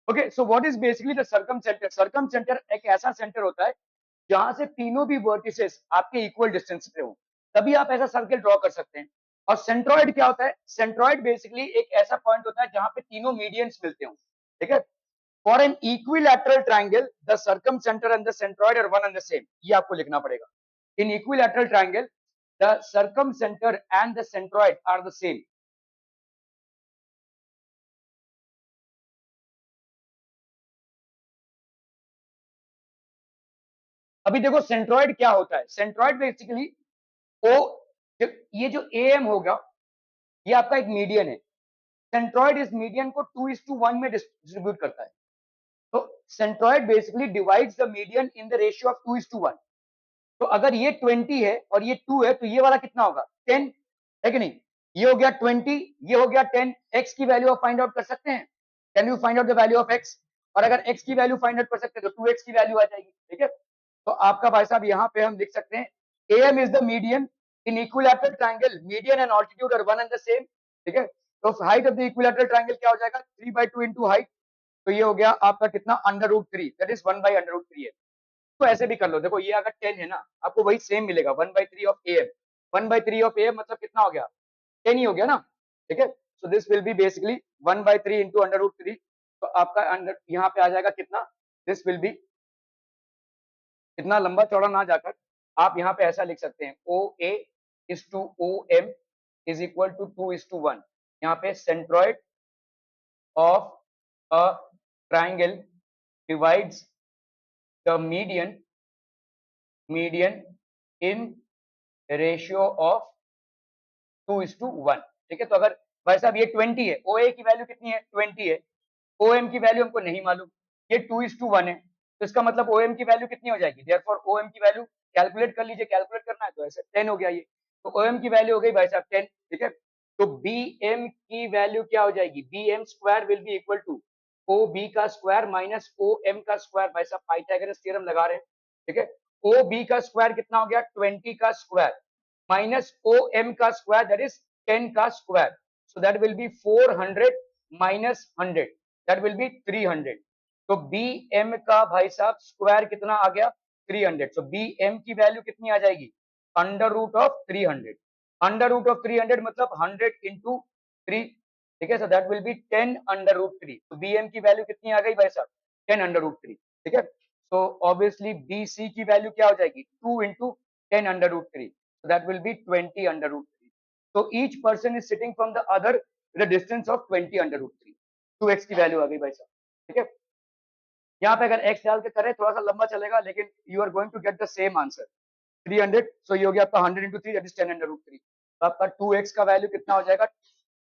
Speaker 1: okay, so what is basically the circumcentre? Circumcentre एक ऐसा सेंटर होता है जहां से तीनों भी वर्टिसेस आपके इक्वल डिस्टेंस पे हो, तभी आप ऐसा सर्कल ड्रॉ कर सकते हैं। और सेंट्रॉइड क्या होता है? सेंट्रॉइड बेसिकली एक ऐसा पॉइंट होता है जहां पे तीनों मीडियंस मिलते हो, ठीक है। For an equilateral triangle the circumcentre and the centroid are one and the same, ये आपको लिखना पड़ेगा। In equilateral triangle the circumcentre and the centroid are the same. अभी देखो सेंट्रॉइड क्या होता है? सेंट्रॉइड बेसिकली ओ, ये जो ए एम होगा ये आपका एक मीडियन है। सेंट्रॉइड इस मीडियन को 2:1 में डिस्ट्रीब्यूट करता है। तो centroid basically divides the median in the ratio of 2:1। तो अगर ये 20 है और ये 2 है तो ये वाला कितना होगा? 10 है कि नहीं? ये हो गया 20, ये हो गया 10। एक्स की वैल्यू आप फाइंड आउट कर सकते हैं। Can you find out the value of x? और अगर एक्स की वैल्यू फाइंड आउट कर सकते हैं तो 2x की वैल्यू आ जाएगी, ठीक है। तो आपका भाई साहब यहाँ पे हम लिख सकते हैं AM is the median in equilateral triangle, median and altitude are one and the same, ठीक है। तो height of the equilateral triangle क्या हो जाएगा? 3/2 इंटू हाइट। तो ये हो गया आपका कितना? √3, दैट इज 1/√3 है। तो ऐसे भी कर लो, देखो ये अगर 10 है ना, आपको वही सेम मिलेगा 1/3 ऑफ AM। 1/3 ऑफ AM मतलब कितना हो गया? 10 ही हो गया ना, ठीक है। So this will be basically 1/3 into √3। तो आपका अंडर यहाँ पे आ जाएगा कितना? दिस विल बी, इतना लंबा चौड़ा ना जाकर आप यहाँ पे ऐसा लिख सकते हैं OA is to OM is equal to 2:1। यहाँ पे centroid of a triangle divides the median in ratio of 2:1, ठीक है। तो अगर भाई साहब ये 20 है, OA की वैल्यू कितनी है? 20 है। OM की वैल्यू हमको नहीं मालूम, ये 2:1 है, तो इसका मतलब OM की वैल्यू कितनी हो जाएगी? देयरफॉर OM की वैल्यू कैलकुलेट कर लीजिए, कैलकुलेट करना है तो ऐसे 10 हो गया ये। तो OM की वैल्यू हो गई भाई साहब 10, ठीक है। तो BM की वैल्यू क्या हो जाएगी? BM square will be equal to OB का स्क्वायर माइनस OM का स्क्वायर। भाई साहब पाइथागोरस थ्योरम लगा रहे हैं, ठीक है। OB का स्क्वायर कितना हो गया? 20 का स्क्वायर माइनस OM का स्क्वायर दैट इज 10 का square. So that will B 400 minus 100, that will B 300। तो BM का भाई साहब स्क्वायर कितना आ गया? 300। सो BM की वैल्यू कितनी आ जाएगी? √300। √300 मतलब 100 इंटू 3, ठीक है। So that will B 10√3। तो BM की वैल्यू कितनी आ गई भाई साहब? 10√3, ठीक है। सो ऑब्वियसली BC की वैल्यू क्या हो जाएगी? 2 into 10√3, so that will be 20√3। so each person is sitting from the other with a distance of 20√3। 2x की वैल्यू आ गई भाई साहब, ठीक है। यहाँ पे अगर x डाल के करें थोड़ा सा लंबा चलेगा, लेकिन you are going to get the same answer 300। So ये हो गया आपका 100 इंटू 3 दैट इज 10√3। तो आपका 2x का वैल्यू कितना हो जाएगा?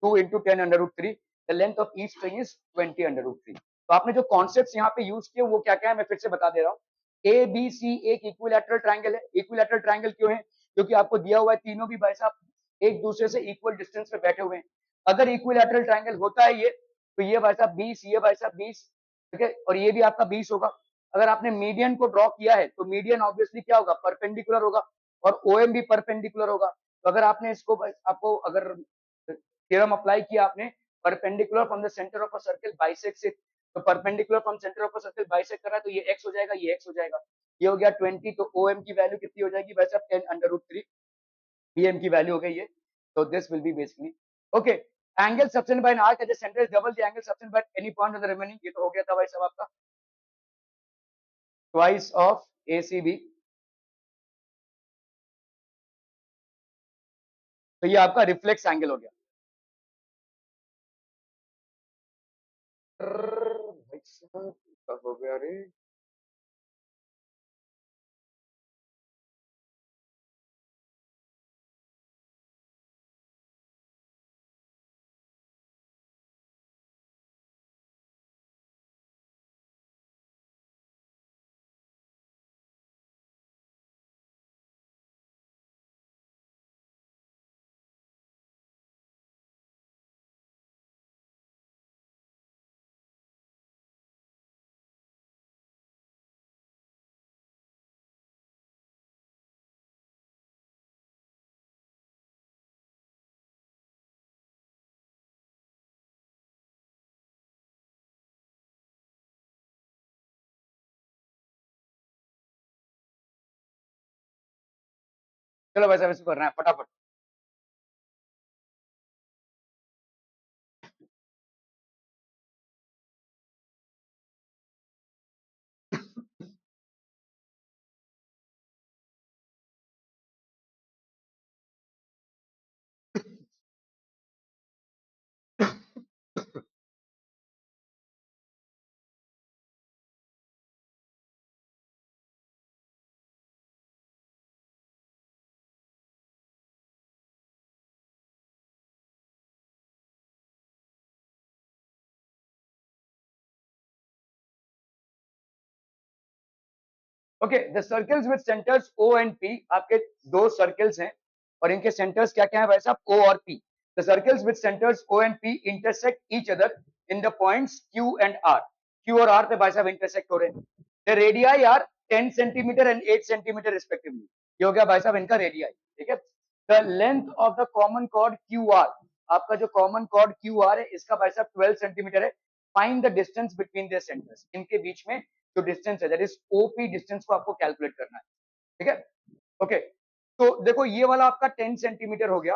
Speaker 1: 2 into 10√3। The length of each string is 20√3। तो आपने जो कॉन्सेप्ट यहाँ पे यूज किए वो क्या क्या है मैं फिर से बता दे रहा हूँ। ABC एक इक्विलैटरल ट्राइंगल है। इक्विलैटरल ट्राइंगल क्यों है? क्योंकि आपको दिया हुआ है तीनों भी भाई साहब एक दूसरे से इक्वल डिस्टेंस पे बैठे हुए हैं। अगर इक्विलैटरल ट्राइंगल होता है ये, तो ये भाई साहब 20, ये भाई साहब 20, ठीक है, और ये भी आपका 20 होगा। अगर आपने मीडियन को ड्रॉ किया है तो मीडियन ऑब्वियसली क्या होगा? परपेंडिकुलर होगा, और OM भी परपेंडिकुलर होगा। तो अगर आपने इसको आपको अगर थ्योरम अप्लाई किया आपने, perpendicular from the centre of a circle bisects it, तो perpendicular from centre of a circle bisect कर रहा है तो ये x हो जाएगा, ये x हो जाएगा। ये हो गया 20। तो OM की वैल्यू कितनी हो जाएगी वैसे? 10√3। BM की वैल्यू हो गई ये। तो this will be basically okay. Angle subtend by an arc at the centre is double the angle subtend by any point on the remaining. ये तो हो गया था भाई साहब आपका ट्वाइस ऑफ ACB। तो ये आपका रिफ्लेक्स एंगल हो गया। भाई साहब क्या हो गया रे? चलो भाई साहब इसको करना है फटाफट। Okay, the circles with centres O and P, आपके दो सर्कल्स हैं और इनके सेंटर्स क्या क्या है भाई साहब, ओ और P. The circles with centres O and P intersect each other in the points Q and R. Q और आर पे भाई साहब इंटरसेक्ट हो रहे हैं। The radii are 10 centimetre and 8 centimetre respectively. ये हो गया भाई साहब इनका रेडियाई, ठीक है। The length of the common chord Q R, आपका जो कॉमन कॉर्ड क्यू आर है इसका भाई साहब 12 सेंटीमीटर है। Find the distance between their centres, इनके बीच में जो डिस्टेंस है दैट इज ओपी डिस्टेंस को आपको कैलकुलेट करना है, ठीक है। ओके, तो देखो ये वाला आपका 10 सेंटीमीटर हो गया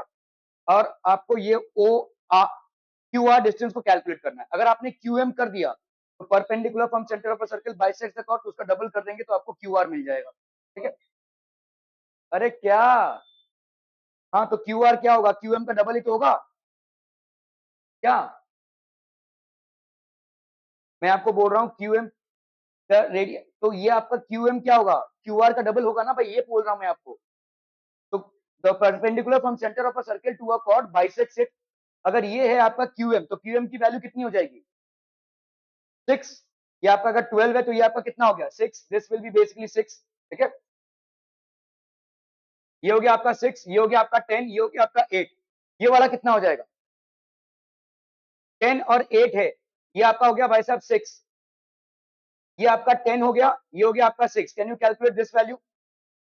Speaker 1: और आपको ये ओ क्यू आर डिस्टेंस को कैलकुलेट करना है। अगर आपने क्यू एम कर दिया तो perpendicular from centre of a circle bisects the chord, तो उसका डबल कर देंगे तो आपको क्यू आर मिल जाएगा, ठीक है। अरे क्या, हाँ तो क्यू आर क्या होगा, क्यू एम का डबल ही तो होगा क्या। मैं आपको बोल रहा हूँ क्यू एम रेडियस, तो ये आपका क्यू एम क्या होगा, क्यू आर का डबल होगा ना भाई, ये बोल रहा हूँ मैं आपको। तो the perpendicular from centre of a circle to a chord bisects it. अगर ये है आपका क्यूएम तो क्यूएम की वैल्यू कितनी हो जाएगी, 6। ये आपका अगर 12 है तो ये आपका कितना हो गया, 6। दिस विल बी बेसिकली 6, ठीक है। ये हो गया आपका 6, ये हो गया आपका 10, ये हो गया आपका 8। ये वाला कितना हो जाएगा, 10 और 8 है, ये आपका हो गया भाई साहब 6। ये आपका 10 हो गया, ये हो गया आपका 6। Can you calculate this value,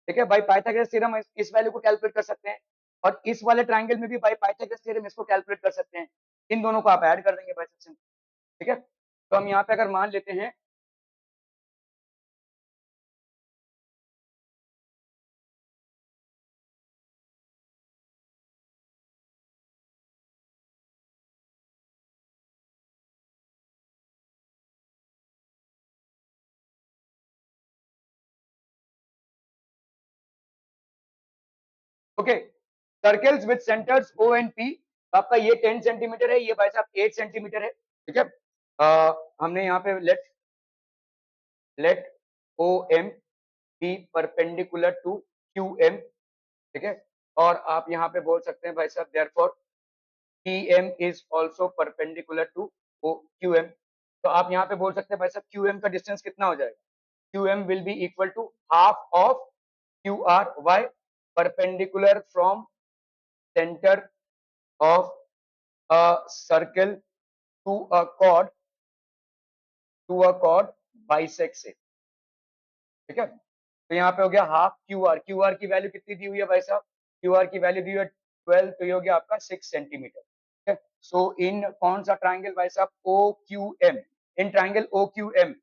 Speaker 1: ठीक है। बाय पाइथागोरस थ्योरम इस वैल्यू को कैलकुलेट कर सकते हैं और इस वाले ट्राइंगल में भी बाय पाइथागोरस थ्योरम इसको कैलकुलेट कर सकते हैं। इन दोनों को आप ऐड कर देंगे बाय सेक्शन, ठीक है। तो हम यहाँ पे अगर मान लेते हैं, okay, circles with centres O and P, आपका ये 10 सेंटीमीटर है, ये भाई साहब 8 सेंटीमीटर है, ठीक है। हमने यहाँ पे let O M be perpendicular to Q M, ठीक है। और आप यहाँ पे बोल सकते हैं भाई साहब therefore P M is also perpendicular to O Q M. तो आप यहाँ पे बोल सकते हैं भाई साहब क्यू एम का डिस्टेंस कितना हो जाएगा, Q M will be equal to half of Q R, why, perpendicular from center of a circle to a chord bisects it, ठीक है। तो यहाँ पे हो गया half Q R, Q R की वैल्यू कितनी दी हुई है भाई साहब, क्यू आर की वैल्यू दी हुई है 12, तो ये हो गया आपका 6 सेंटीमीटर, ठीक है। सो इन कौन सा ट्राइंगल भाई साहब, O Q M, in triangle O Q M,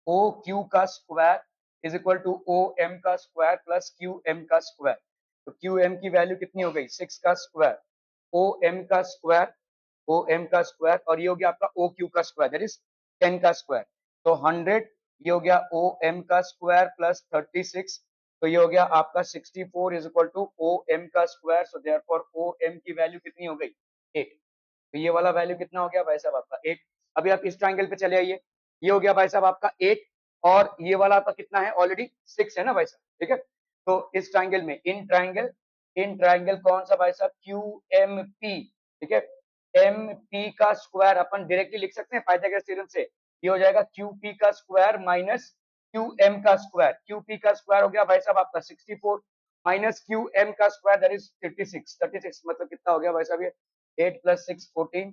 Speaker 1: O Q का square is equal to O M का स्क्वायर प्लस क्यू एम का स्क्वायर। तो क्यू एम की वैल्यू कितनी हो गई, 6 का स्क्वायर, ओ एम का स्क्वायर, ओ एम का स्क्वायर, और ये हो गया आपका ओ क्यू का स्क्वायर दैट इज 10 का स्क्वायर। तो 100, ये हो गया ओ एम का स्क्वायर प्लस 36, तो ये हो गया आपका 64 is equal to O M का square. So therefore O M की वैल्यू कितनी हो गई, 8। तो ये वाला वैल्यू कितना हो गया भाई साहब आपका 8। अभी आप इस ट्राइंगल पे चले आइए, ये हो गया भाई साहब आपका 8 और ये वाला आपका कितना है, ऑलरेडी 6 है ना भाई साहब, ठीक है। तो इस ट्राइंगल में इन ट्राइंगल कौन सा भाई साहब, क्यू एम पी, ठीक है। एम पी का स्क्वायर अपन डायरेक्टली लिख सकते हैं पाइथागोरस थ्योरम से, ये हो जाएगा क्यू पी का स्क्वायर माइनस क्यू एम का स्क्वायर। क्यू पी का स्क्वायर हो गया भाई साहब आपका 64 माइनस क्यू एम का स्क्वायर दैट इज 36 मतलब कितना हो गया भाई साहब, ये 8 प्लस 6 14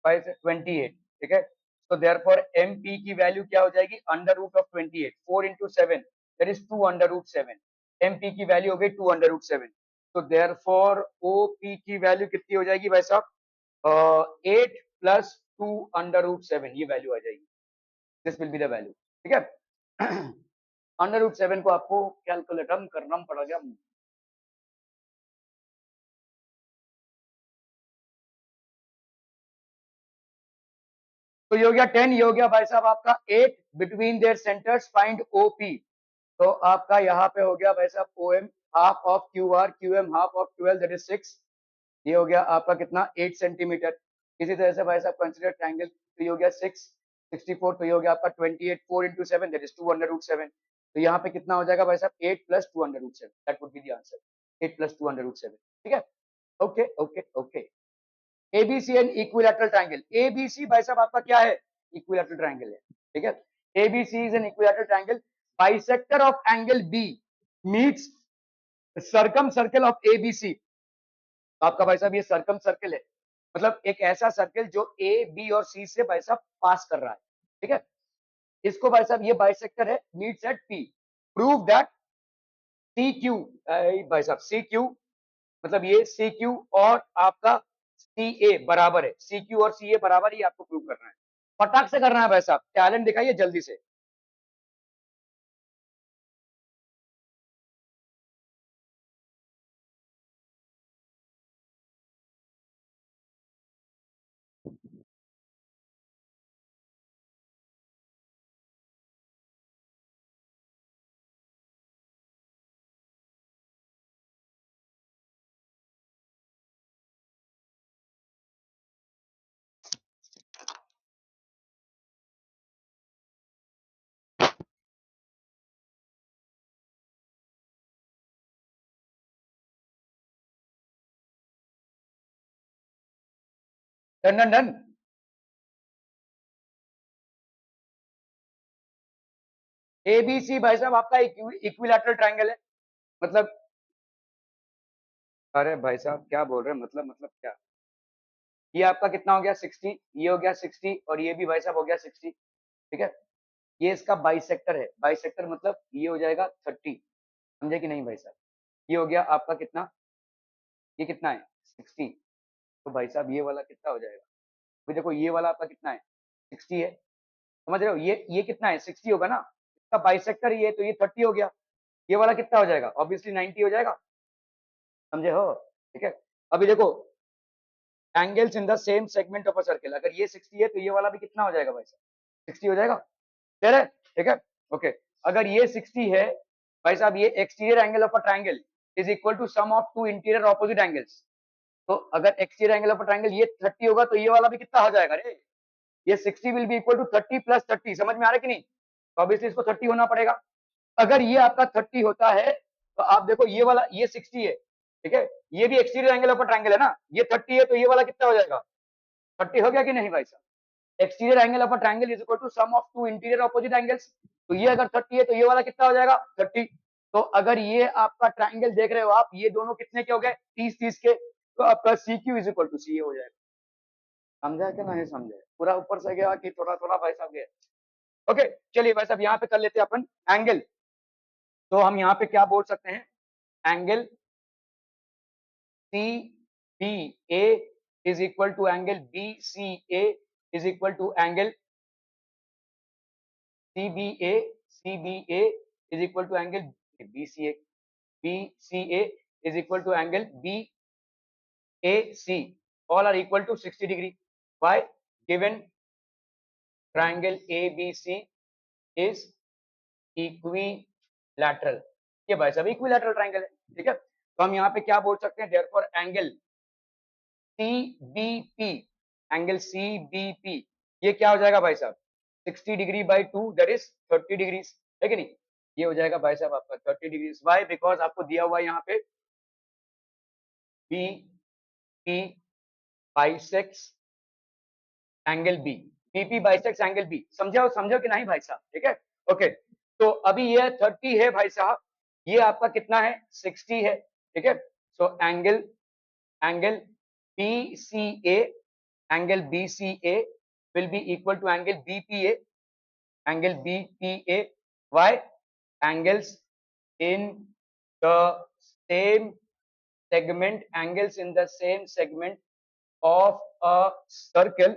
Speaker 1: 5 28, ठीक है। तो देयरफॉर एम पी की वैल्यू क्या हो जाएगी, under root of 28, 4 into 7 that is 2 under root 7। M P की वैल्यू हो गई 2 अंडर रूट 7। तो देयरफॉर ओ पी की वैल्यू कितनी हो जाएगी भाई साहब, 8 प्लस 2 अंडर रूट 7, ये वैल्यू आ जाएगी, this will be the value, ठीक है। अंडर रूट 7 को आपको कैलकुलेट करना पड़ेगा, तो ये हो गया 10, ये हो गया भाई साहब आपका 8, between their centres find OP. तो आपका यहाँ पे हो गया भाई साहब OM half of Q R, Q M half of 12 that is 6। ये हो गया आपका कितना 8 सेंटीमीटर। इसी तरह से भाई साहब कंसीडर ट्रायंगल, तो ये हो गया 664, तो ये हो गया आपका 28, 4 into 7 that is 2 under root 7। तो यहाँ पे कितना हो जाएगा भाई साहब 8 plus 2 under root 7, that would be the answer, 8 plus 2 under root 7। ठीक है, okay okay okay. ABC and equilateral triangle, ABC भाई साहब आपका क्या है, इक्विलैटरल ट्रायंगल है। ठीक है, ABC is an equilateral triangle, bisector of angle B meets circum circle of ABC. आपका भाई साहब ये सर्कम सर्कल है, मतलब एक ऐसा सर्कल जो ए बी और सी से भाई साहब पास कर रहा है। ठीक है, इसको भाई साहब ये बाइसेक्टर है, meets at P, prove that C Q, भाई साहब सी क्यू मतलब ये सी क्यू और आपका सी ए बराबर है, सी क्यू और सी ए बराबर, ही आपको प्रूव करना है। फटाक से करना है भाई साहब, टैलेंट दिखाइए जल्दी से। Done done done. एबीसी भाई साहब आपका इक्विलैटरल ट्रायंगल है, मतलब अरे भाई साहब क्या बोल रहे हैं, मतलब क्या, ये आपका कितना हो गया 60, ये हो गया 60 और ये भी भाई साहब हो गया 60। ठीक है, ये इसका बाइसेक्टर है, बाइसेक्टर मतलब ये हो जाएगा 30, समझे कि नहीं भाई साहब। ये हो गया आपका कितना, ये कितना है 60, तो भाई साहब ये वाला कितना हो जाएगा, तो देखो ये वाला आपका कितना है 60 है, समझ रहे हो, ये कितना है 60 होगा ना, इसका बाइसेक्टर ये, तो ये 30 हो गया, ये वाला कितना हो जाएगा ऑब्वियसली 90 हो जाएगा, समझे हो। ठीक है, अभी देखो angles in the same segment of a circle, अगर ये 60 है तो ये वाला भी कितना हो जाएगा भाई साहब 60 हो जाएगा, क्लियर है। ठीक है, ओके, अगर ये 60 है भाई साहब, ये exterior angle of a triangle is equal to sum of two interior opposite angles. तो अगर exterior angle of a triangle ये 30 होगा तो ये वाला भी कितना हो जाएगा रे, ये 60 will be equal to 30 plus 30, समझ में आ रहा है कि नहीं, तो ऑब्वियसली इसको 30 होना पड़ेगा। अगर ये आपका 30 होता है तो आप देखो ये वाला ये 60 है, ठीक है, ये भी exterior angle of a triangle है ना, ये 30 है तो ये वाला कितना हो जाएगा 30 हो गया कि नहीं भाई साहब। Exterior angle of a triangle is equal to sum of two interior opposite angles, तो ये अगर 30 है तो ये वाला कितना हो जाएगा 30। तो अगर ये आपका ट्रायंगल देख रहे हो आप, ये दोनों कितने के हो गए 30-30 के, तो आपका C Q is equal to C A हो जाएगा। समझा कि नहीं समझे, पूरा ऊपर से गया कि थोड़ा थोड़ा भाई साहब गया। ओके, चलिए भाई साहब यहाँ पे कर लेते हैं अपन एंगल, तो हम यहाँ पे क्या बोल सकते हैं, angle C B A is equal to angle B C A is equal to angle CBA, CBA is equal to angle BCA, BCA is equal to angle BAC, all are equal to 60 degree. Why? Given triangle ABC is equilateral, ये भाई साहब equilateral triangle है। ठीक है, तो हम यहाँ पे क्या बोल सकते हैं, therefore angle CBP, angle CBP ये क्या हो जाएगा भाई साहब 60 degree by 2 that is 30 degree, है कि नहीं, ये हो जाएगा भाई साहब आपका 30 डिग्री। वाई, बिकॉज आपको दिया हुआ है यहाँ पे B P bisects angle B, P P bisects angle B, समझो समझो कि नहीं भाई साहब। ठीक है, ओके, तो अभी ये 30 है भाई साहब, ये आपका कितना है 60 है। ठीक है, so angle angle BCA, angle BCA will be equal to angle BPA, angle BPA. Why? Angles in the same segment, angles in the same segment of a circle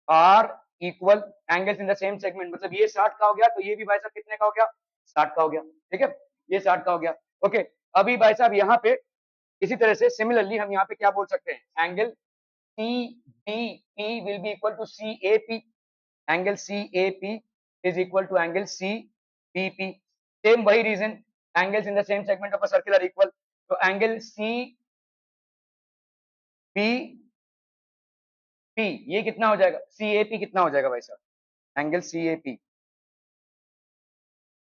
Speaker 1: are equal, angles in the same segment मतलब ये 60 का हो गया, तो ये भी भाई साहब कितने का हो गया 60 का हो गया। ठीक है, ये 60 का हो गया। ओके, अभी भाई साहब यहाँ पे इसी तरह से सिमिलरली हम यहाँ पे क्या बोल सकते हैं, angle CBP will be equal to CAP, angle C A P is equal to angle C B P. Same वही reason, angles in the same segment of a circle are equal, तो angle C B P ये कितना हो जाएगा, सी A P कितना हो जाएगा भाई साहब, angle C A P,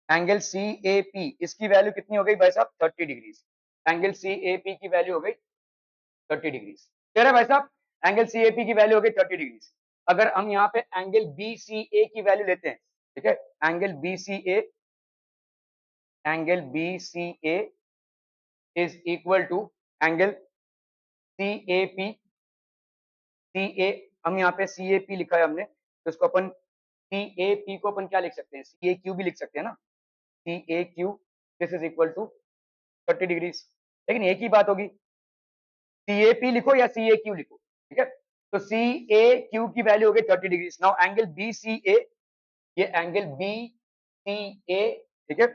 Speaker 1: angle C A P इसकी वैल्यू कितनी हो गई भाई साहब 30 degrees, angle C A P की वैल्यू हो गई 30 डिग्रीज। कह रहे भाई साहब एंगल सी ए पी की वैल्यू हो गई 30 डिग्रीज। अगर हम यहाँ पे एंगल बी सी ए की वैल्यू लेते हैं, ठीक है, angle B C A, angle B C A is equal to angle C A P, C A, हम यहाँ पे सी ए पी लिखा है हमने, तो इसको अपन सी ए पी को अपन क्या लिख सकते हैं, सी ए क्यू भी लिख सकते हैं ना, C A Q this is equal to 30 degrees. लेकिन एक ही बात होगी, सी ए पी लिखो या सी ए क्यू लिखो, ठीक है, तो सी ए क्यू की वैल्यू हो गई 30 degrees. Now angle B C A, ये एंगल बी सी ए, ठीक है,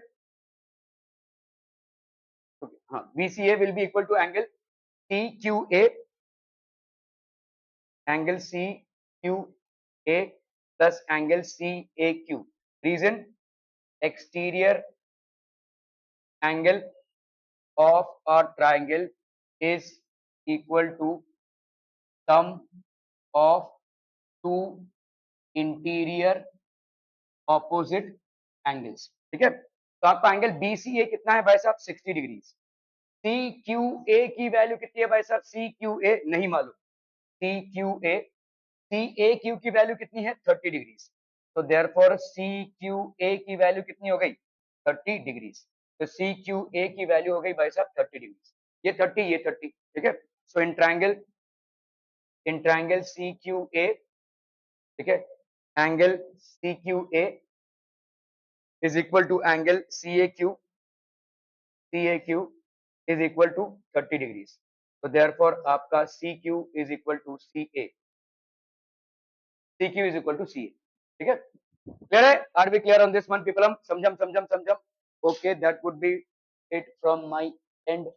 Speaker 1: हाँ B C A will be equal to angle C Q A, angle C Q A plus angle C A Q. Reason, exterior angle of a triangle is equal to sum of two interior opposite angles, ठीक है, तो आपका angle B C ए कितना है भाई साहब 60 degrees, सी Q ए की value कितनी है भाई साहब, सी क्यू ए नहीं मालूम, C Q A, C A Q की वैल्यू कितनी है 30 डिग्रीज, तो देयरफॉर सी क्यू ए की वैल्यू कितनी हो गई 30 डिग्रीज, तो सी क्यू ए की वैल्यू हो गई भाई साहब 30 डिग्रीज, ये 30 ये 30, ठीक है, सो in triangle C Q A, ठीक है, angle C Q A is equal to angle C A Q, C A Q is equal to 30 degrees, तो देयरफॉर आपका C Q is equal to C A, C Q is equal to C A, ठीक है, clear है, are we clear on this one people, हम समझम समझम समझम, okay that would be it from my and.